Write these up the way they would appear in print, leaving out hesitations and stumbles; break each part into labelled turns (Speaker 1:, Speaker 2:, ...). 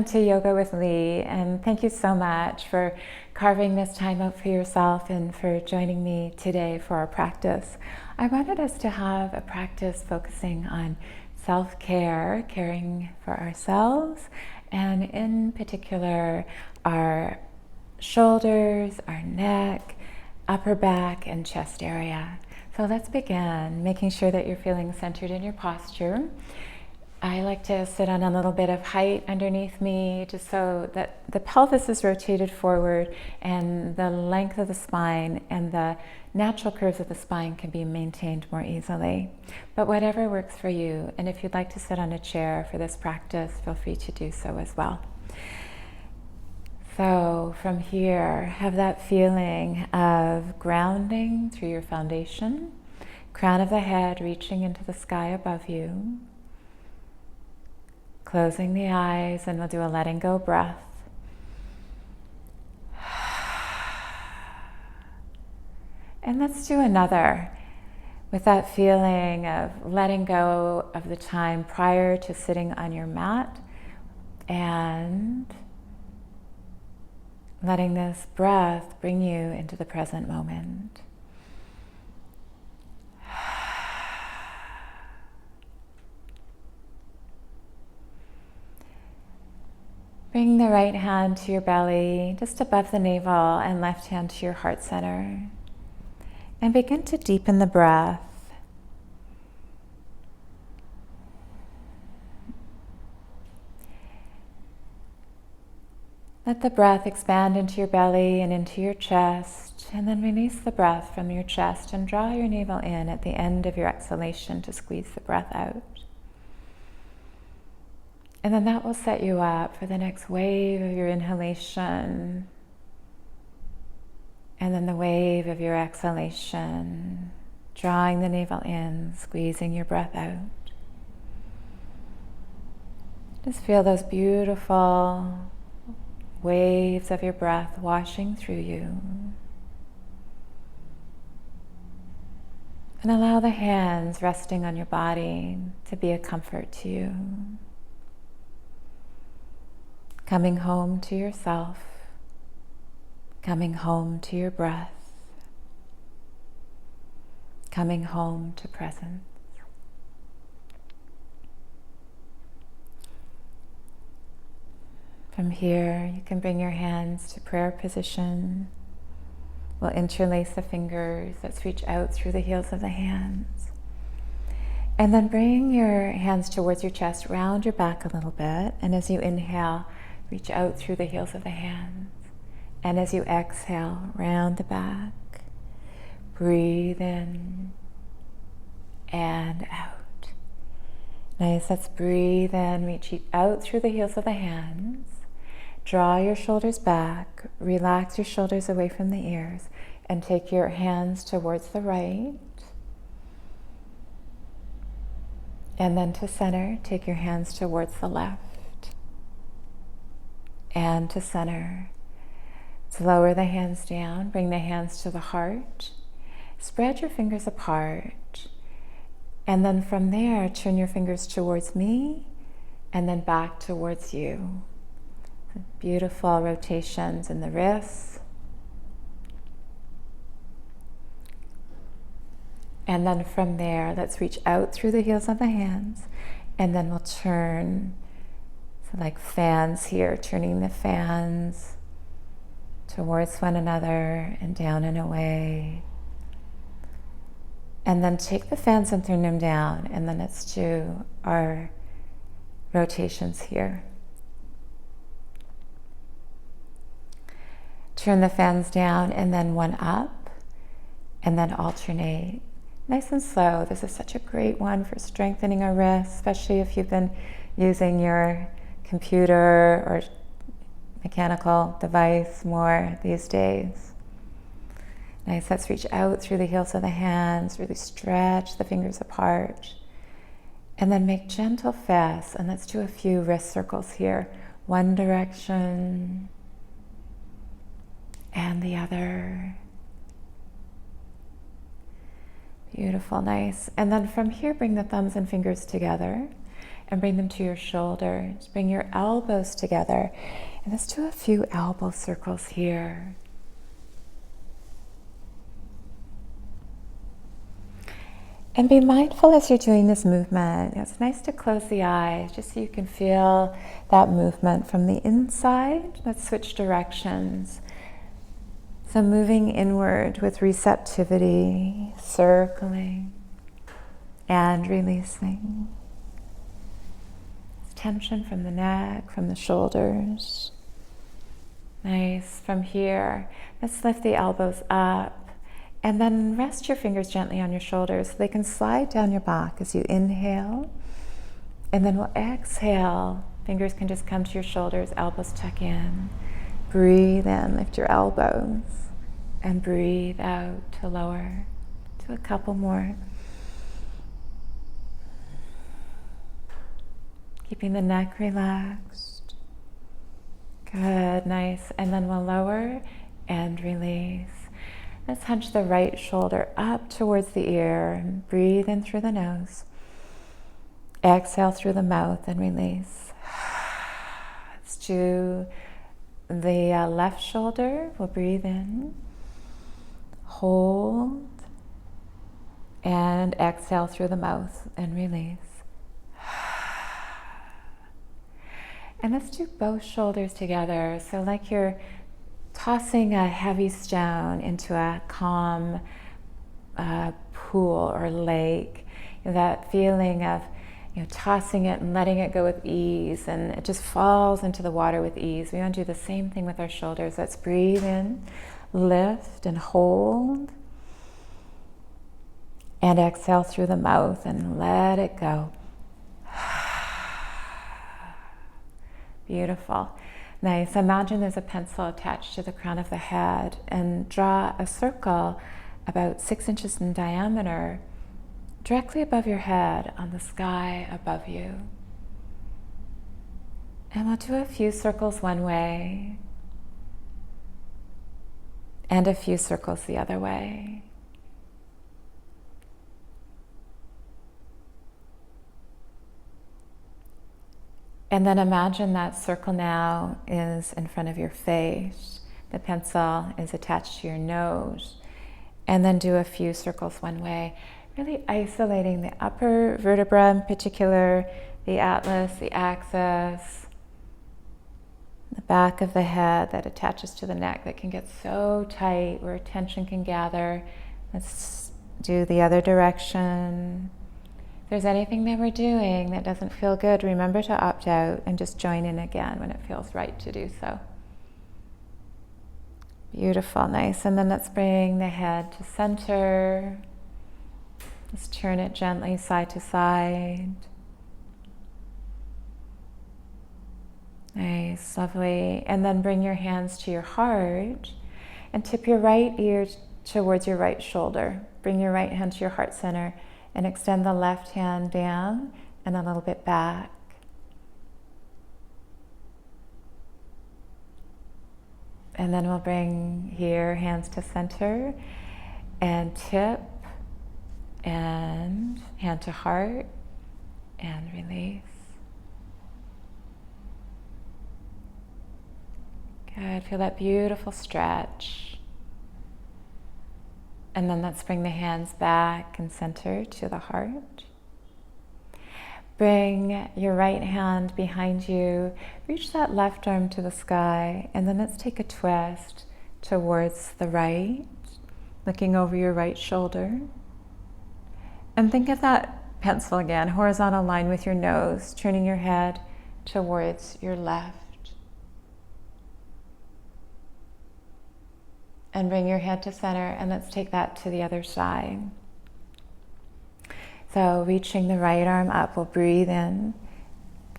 Speaker 1: Welcome to Yoga with Lee, and thank you so much for carving this time out for yourself and for joining me today for our practice. I wanted us to have a practice focusing on self-care, caring for ourselves, and in particular our shoulders, our neck, upper back, and chest area. So let's begin, making sure that you're feeling centered in your posture. I like to sit on a little bit of height underneath me just so that the pelvis is rotated forward and the length of the spine and the natural curves of the spine can be maintained more easily. But whatever works for you, and if you'd like to sit on a chair for this practice, feel free to do so as well. So from here, have that feeling of grounding through your foundation, crown of the head reaching into the sky above you. Closing the eyes, and we'll do a letting go breath. And let's do another with that feeling of letting go of the time prior to sitting on your mat and letting this breath bring you into the present moment. Bring the right hand to your belly, just above the navel, and left hand to your heart center. And begin to deepen the breath. Let the breath expand into your belly and into your chest, and then release the breath from your chest and draw your navel in at the end of your exhalation to squeeze the breath out. And then that will set you up for the next wave of your inhalation. And then the wave of your exhalation, drawing the navel in, squeezing your breath out. Just feel those beautiful waves of your breath washing through you. And allow the hands resting on your body to be a comfort to you. Coming home to yourself, coming home to your breath, coming home to presence. From here, you can bring your hands to prayer position. We'll interlace the fingers. Let's reach out through the heels of the hands. And then bring your hands towards your chest, round your back a little bit. And as you inhale, reach out through the heels of the hands. And as you exhale, round the back. Breathe in and out. Nice, let's breathe in, reach out through the heels of the hands. Draw your shoulders back, relax your shoulders away from the ears, and take your hands towards the right. And then to center, take your hands towards the left. And to center. Let's lower the hands down, bring the hands to the heart. Spread your fingers apart. And then from there, turn your fingers towards me and then back towards you. Beautiful rotations in the wrists. And then from there, let's reach out through the heels of the hands, and then we'll turn, so like fans here, turning the fans towards one another and down and away. And then take the fans and turn them down, and then let's do our rotations here. Turn the fans down and then one up, and then alternate. Nice and slow. This is such a great one for strengthening our wrists, especially if you've been using your computer or mechanical device more these days. Nice, let's reach out through the heels of the hands, really stretch the fingers apart, and then make gentle fists, and let's do a few wrist circles here. One direction and the other. Beautiful, nice. And then from here, bring the thumbs and fingers together and bring them to your shoulders. Bring your elbows together. And let's do a few elbow circles here. And be mindful as you're doing this movement. It's nice to close the eyes just so you can feel that movement from the inside. Let's switch directions. So moving inward with receptivity, circling and releasing. Tension from the neck, from the shoulders. Nice. From here, let's lift the elbows up. And then rest your fingers gently on your shoulders so they can slide down your back as you inhale. And then we'll exhale. Fingers can just come to your shoulders, elbows tuck in. Breathe in, lift your elbows. And breathe out to lower. Do a couple more. Keeping the neck relaxed. Good, nice. And then we'll lower and release. Let's hunch the right shoulder up towards the ear and breathe in through the nose. Exhale through the mouth and release. Let's do the left shoulder. We'll breathe in, hold, and exhale through the mouth and release. And let's do both shoulders together. So like you're tossing a heavy stone into a calm pool or lake. That feeling of tossing it and letting it go with ease, and it just falls into the water with ease. We want to do the same thing with our shoulders. Let's breathe in, lift and hold. And exhale through the mouth and let it go. Beautiful. Nice. Imagine there's a pencil attached to the crown of the head and draw a circle about 6 inches in diameter directly above your head on the sky above you. And we'll do a few circles one way and a few circles the other way. And then imagine that circle now is in front of your face. The pencil is attached to your nose. And then do a few circles one way, really isolating the upper vertebra in particular, the atlas, the axis, the back of the head that attaches to the neck that can get so tight where tension can gather. Let's do the other direction. If there's anything that we're doing that doesn't feel good, remember to opt out and just join in again when it feels right to do so. Beautiful, nice. And then let's bring the head to center. Let's turn it gently side to side. Nice, lovely. And then bring your hands to your heart and tip your right ear towards your right shoulder. Bring your right hand to your heart center and extend the left hand down and a little bit back. And then we'll bring here hands to center and tip and hand to heart and release. Good, feel that beautiful stretch. And then let's bring the hands back and center to the heart. Bring your right hand behind you, reach that left arm to the sky, and then let's take a twist towards the right, looking over your right shoulder. And think of that pencil again, horizontal line with your nose, turning your head towards your left. And bring your head to center, and let's take that to the other side. So reaching the right arm up, we'll breathe in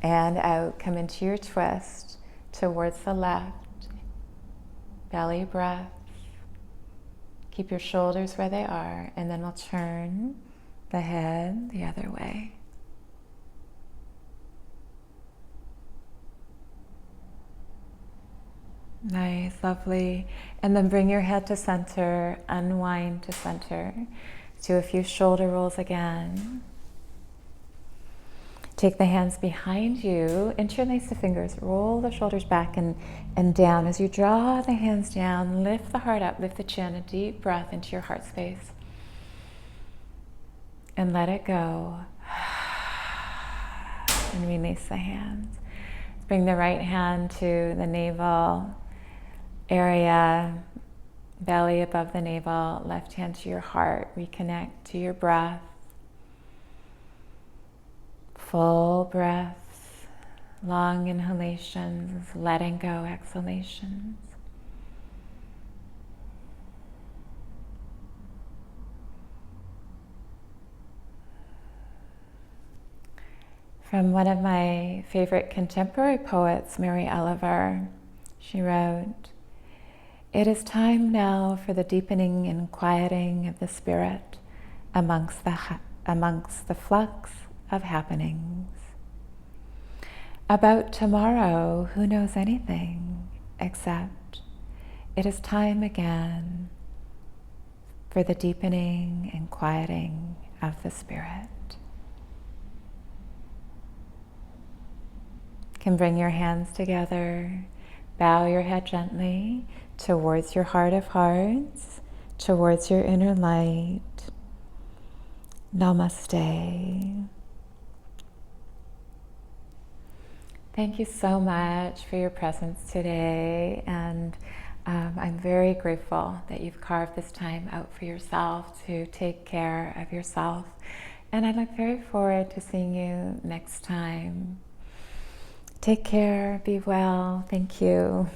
Speaker 1: and out, come into your twist towards the left. Belly breath. Keep your shoulders where they are, and then we'll turn the head the other way. Nice, lovely. And then bring your head to center, unwind to center. Do a few shoulder rolls again. Take the hands behind you, interlace the fingers, roll the shoulders back and down. As you draw the hands down, lift the heart up, lift the chin, a deep breath into your heart space. And let it go. And release the hands. Bring the right hand to the navel area, belly above the navel, left hand to your heart. Reconnect to your breath. Full breaths, long inhalations, letting go exhalations. From one of my favorite contemporary poets, Mary Oliver, she wrote, "It is time now for the deepening and quieting of the spirit amongst the flux of happenings. About tomorrow, who knows anything, except it is time again for the deepening and quieting of the spirit." You can bring your hands together, bow your head gently towards your heart of hearts, towards your inner light. Namaste. Thank you so much for your presence today, and I'm very grateful that you've carved this time out for yourself to take care of yourself, and I look very forward to seeing you next time. Take care, be well, thank you.